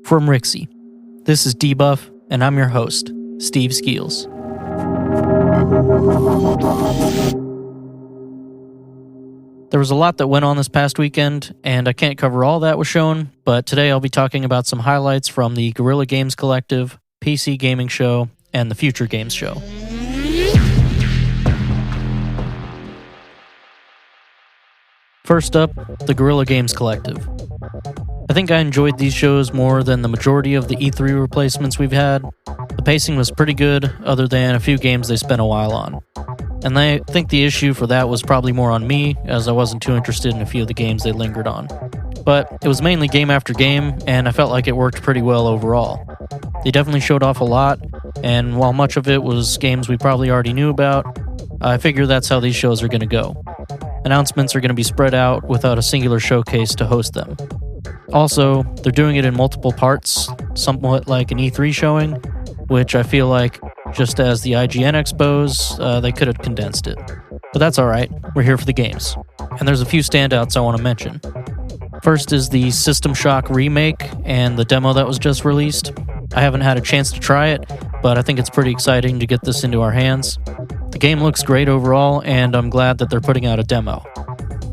from Rixie. This is Debuff, and I'm your host, Steve Skeels. There was a lot that went on this past weekend, and I can't cover all that was shown, but today I'll be talking about some highlights from the Guerilla Games Collective, PC Gaming Show, and the Future Games Show. First up, the Guerilla Games Collective. I think I enjoyed these shows more than the majority of the E3 replacements we've had. The pacing was pretty good, other than a few games they spent a while on. And I think the issue for that was probably more on me, as I wasn't too interested in a few of the games they lingered on. But it was mainly game after game, and I felt like it worked pretty well overall. They definitely showed off a lot, and while much of it was games we probably already knew about, I figure that's how these shows are going to go. Announcements are going to be spread out without a singular showcase to host them. Also, they're doing it in multiple parts, somewhat like an E3 showing, which I feel like, just as the IGN expos, they could have condensed it. But that's alright, we're here for the games. And there's a few standouts I want to mention. First is the System Shock remake and the demo that was just released. I haven't had a chance to try it, but I think it's pretty exciting to get this into our hands. The game looks great overall, and I'm glad that they're putting out a demo.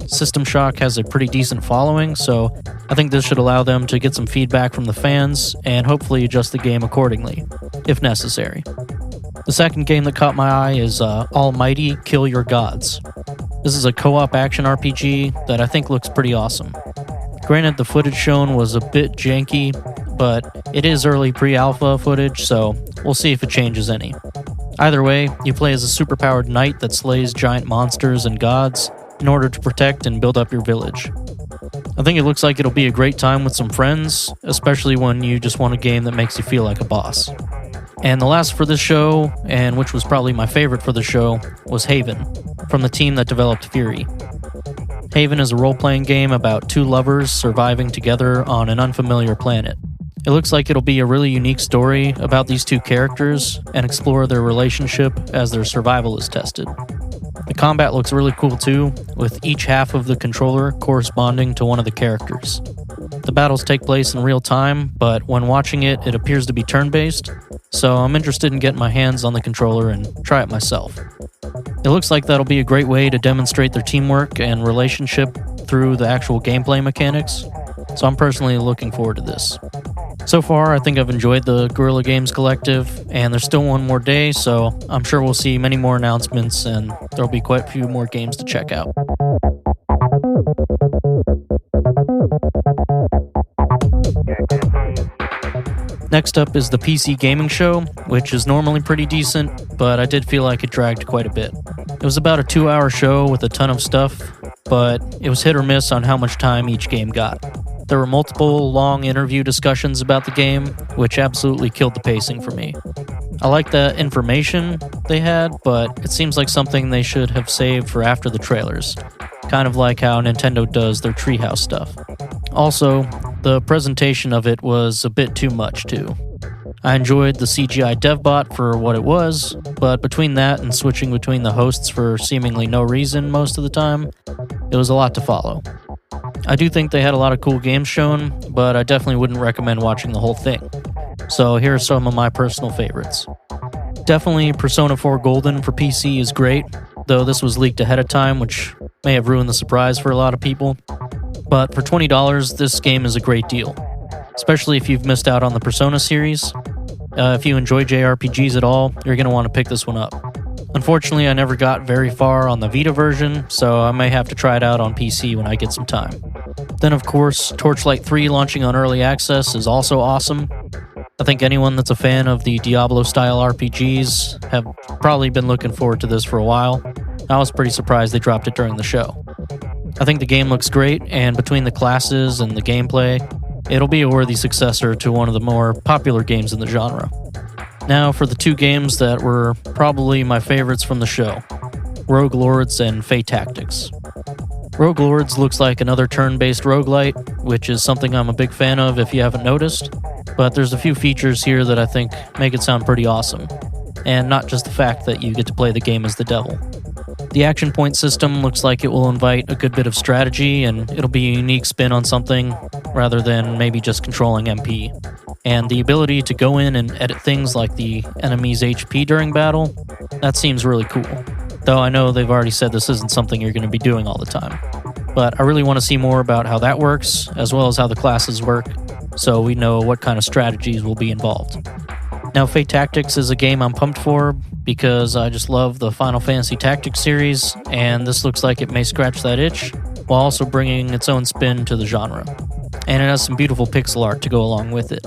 System Shock has a pretty decent following, so I think this should allow them to get some feedback from the fans and hopefully adjust the game accordingly, if necessary. The second game that caught my eye is Almighty Kill Your Gods. This is a co-op action RPG that I think looks pretty awesome. Granted, the footage shown was a bit janky, but it is early pre-alpha footage, so we'll see if it changes any. Either way, you play as a superpowered knight that slays giant monsters and gods in order to protect and build up your village. I think it looks like it'll be a great time with some friends, especially when you just want a game that makes you feel like a boss. And the last for this show, and which was probably my favorite for the show, was Haven, from the team that developed Fury. Haven is a role-playing game about two lovers surviving together on an unfamiliar planet. It looks like it'll be a really unique story about these two characters and explore their relationship as their survival is tested. The combat looks really cool too, with each half of the controller corresponding to one of the characters. The battles take place in real time, but when watching it, it appears to be turn-based, so I'm interested in getting my hands on the controller and try it myself. It looks like that'll be a great way to demonstrate their teamwork and relationship through the actual gameplay mechanics, so I'm personally looking forward to this. So far, I think I've enjoyed the Guerilla Games Collective, and there's still one more day, so I'm sure we'll see many more announcements, and there'll be quite a few more games to check out. Next up is the PC Gaming Show, which is normally pretty decent, but I did feel like it dragged quite a bit. It was about a 2-hour show with a ton of stuff, but it was hit or miss on how much time each game got. There were multiple long interview discussions about the game, which absolutely killed the pacing for me. I like the information they had, but it seems like something they should have saved for after the trailers, kind of like how Nintendo does their Treehouse stuff. Also, the presentation of it was a bit too much too. I enjoyed the CGI DevBot for what it was, but between that and switching between the hosts for seemingly no reason most of the time, it was a lot to follow. I do think they had a lot of cool games shown, but I definitely wouldn't recommend watching the whole thing. So here are some of my personal favorites. Definitely Persona 4 Golden for PC is great, though this was leaked ahead of time, which may have ruined the surprise for a lot of people. But for $20, this game is a great deal, especially if you've missed out on the Persona series. If you enjoy JRPGs at all, you're going to want to pick this one up. Unfortunately, I never got very far on the Vita version, so I may have to try it out on PC when I get some time. Then, of course, Torchlight 3 launching on Early Access is also awesome. I think anyone that's a fan of the Diablo-style RPGs have probably been looking forward to this for a while. I was pretty surprised they dropped it during the show. I think the game looks great, and between the classes and the gameplay, it'll be a worthy successor to one of the more popular games in the genre. Now for the two games that were probably my favorites from the show, Rogue Lords and Fate Tactics. Rogue Lords looks like another turn-based roguelite, which is something I'm a big fan of if you haven't noticed, but there's a few features here that I think make it sound pretty awesome, and not just the fact that you get to play the game as the devil. The action point system looks like it will invite a good bit of strategy, and it'll be a unique spin on something rather than maybe just controlling MP. And the ability to go in and edit things like the enemy's HP during battle, that seems really cool. Though I know they've already said this isn't something you're going to be doing all the time. But I really want to see more about how that works, as well as how the classes work, so we know what kind of strategies will be involved. Now, Fate Tactics is a game I'm pumped for because I just love the Final Fantasy Tactics series, and this looks like it may scratch that itch, while also bringing its own spin to the genre. And it has some beautiful pixel art to go along with it.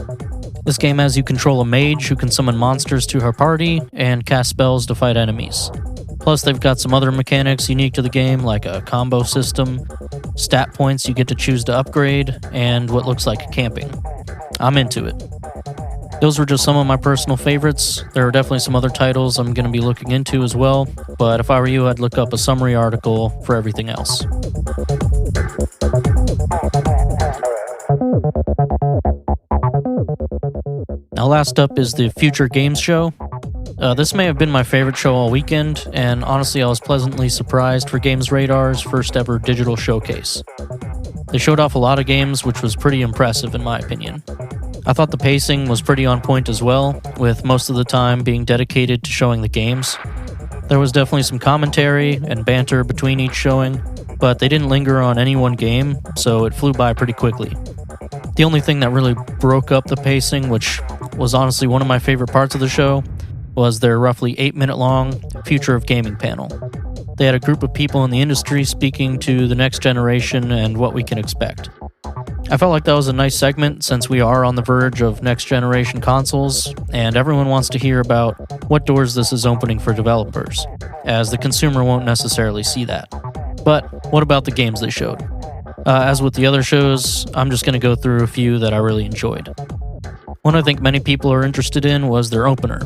This game has you control a mage who can summon monsters to her party and cast spells to fight enemies. Plus, they've got some other mechanics unique to the game, like a combo system, stat points you get to choose to upgrade, and what looks like camping. I'm into it. Those were just some of my personal favorites. There are definitely some other titles I'm going to be looking into as well, but if I were you, I'd look up a summary article for everything else. Now, last up is the Future Games Show. This may have been my favorite show all weekend, and honestly I was pleasantly surprised for Games Radar's first ever digital showcase. They showed off a lot of games, which was pretty impressive in my opinion. I thought the pacing was pretty on point as well, with most of the time being dedicated to showing the games. There was definitely some commentary and banter between each showing, but they didn't linger on any one game, so it flew by pretty quickly. The only thing that really broke up the pacing, which was honestly one of my favorite parts of the show, was their roughly 8-minute long Future of Gaming panel. They had a group of people in the industry speaking to the next generation and what we can expect. I felt like that was a nice segment since we are on the verge of next generation consoles, and everyone wants to hear about what doors this is opening for developers, as the consumer won't necessarily see that. But what about the games they showed? As with the other shows, I'm just going to go through a few that I really enjoyed. One I think many people are interested in was their opener,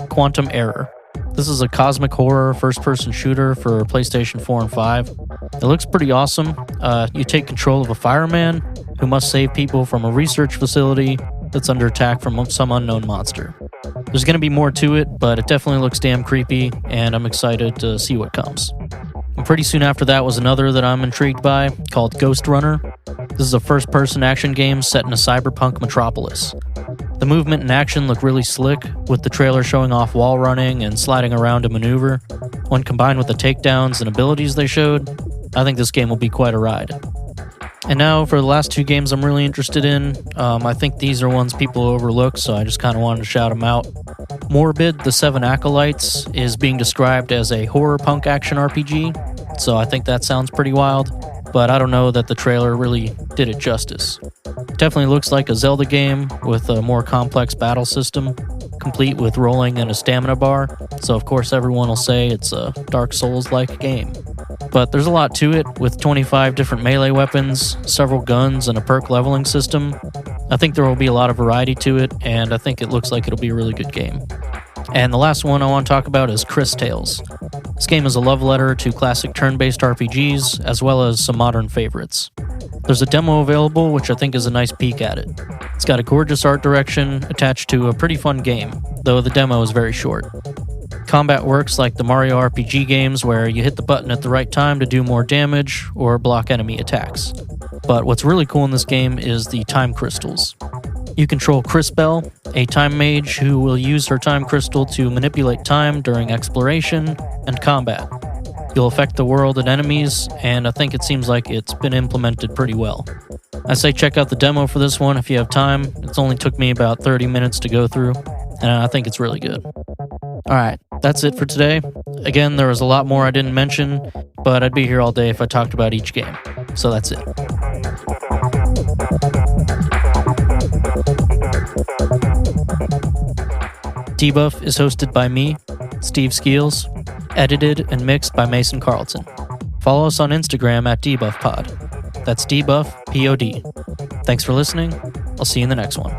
Quantum Error. This is a cosmic horror first-person shooter for PlayStation 4 and 5. It looks pretty awesome. You take control of a fireman who must save people from a research facility that's under attack from some unknown monster. There's going to be more to it, but it definitely looks damn creepy, and I'm excited to see what comes. And pretty soon after that was another that I'm intrigued by, called Ghost Runner. This is a first-person action game set in a cyberpunk metropolis. The movement and action look really slick, with the trailer showing off wall running and sliding around to maneuver. When combined with the takedowns and abilities they showed, I think this game will be quite a ride. And now for the last two games I'm really interested in. I think these are ones people overlook, so I just kind of wanted to shout them out. Morbid, The Seven Acolytes, is being described as a horror punk action RPG, so I think that sounds pretty wild, but I don't know that the trailer really did it justice. It definitely looks like a Zelda game with a more complex battle system, complete with rolling and a stamina bar, so of course everyone will say it's a Dark Souls-like game. But there's a lot to it, with 25 different melee weapons, several guns, and a perk leveling system. I think there will be a lot of variety to it, and I think it looks like it'll be a really good game. And the last one I want to talk about is Chris Tales. This game is a love letter to classic turn-based RPGs, as well as some modern favorites. There's a demo available, which I think is a nice peek at it. It's got a gorgeous art direction attached to a pretty fun game, though the demo is very short. Combat works like the Mario RPG games, where you hit the button at the right time to do more damage or block enemy attacks. But what's really cool in this game is the time crystals. You control Crisbell, a time mage who will use her time crystal to manipulate time during exploration and combat. You'll affect the world and enemies, and I think it seems like it's been implemented pretty well. I say check out the demo for this one if you have time. It's only took me about 30 minutes to go through, and I think it's really good. Alright, that's it for today. Again, there was a lot more I didn't mention, but I'd be here all day if I talked about each game. So that's it. Debuff is hosted by me, Steve Skeels, edited and mixed by Mason Carlton. Follow us on Instagram at DebuffPod. That's DebuffPod. Thanks for listening. I'll see you in the next one.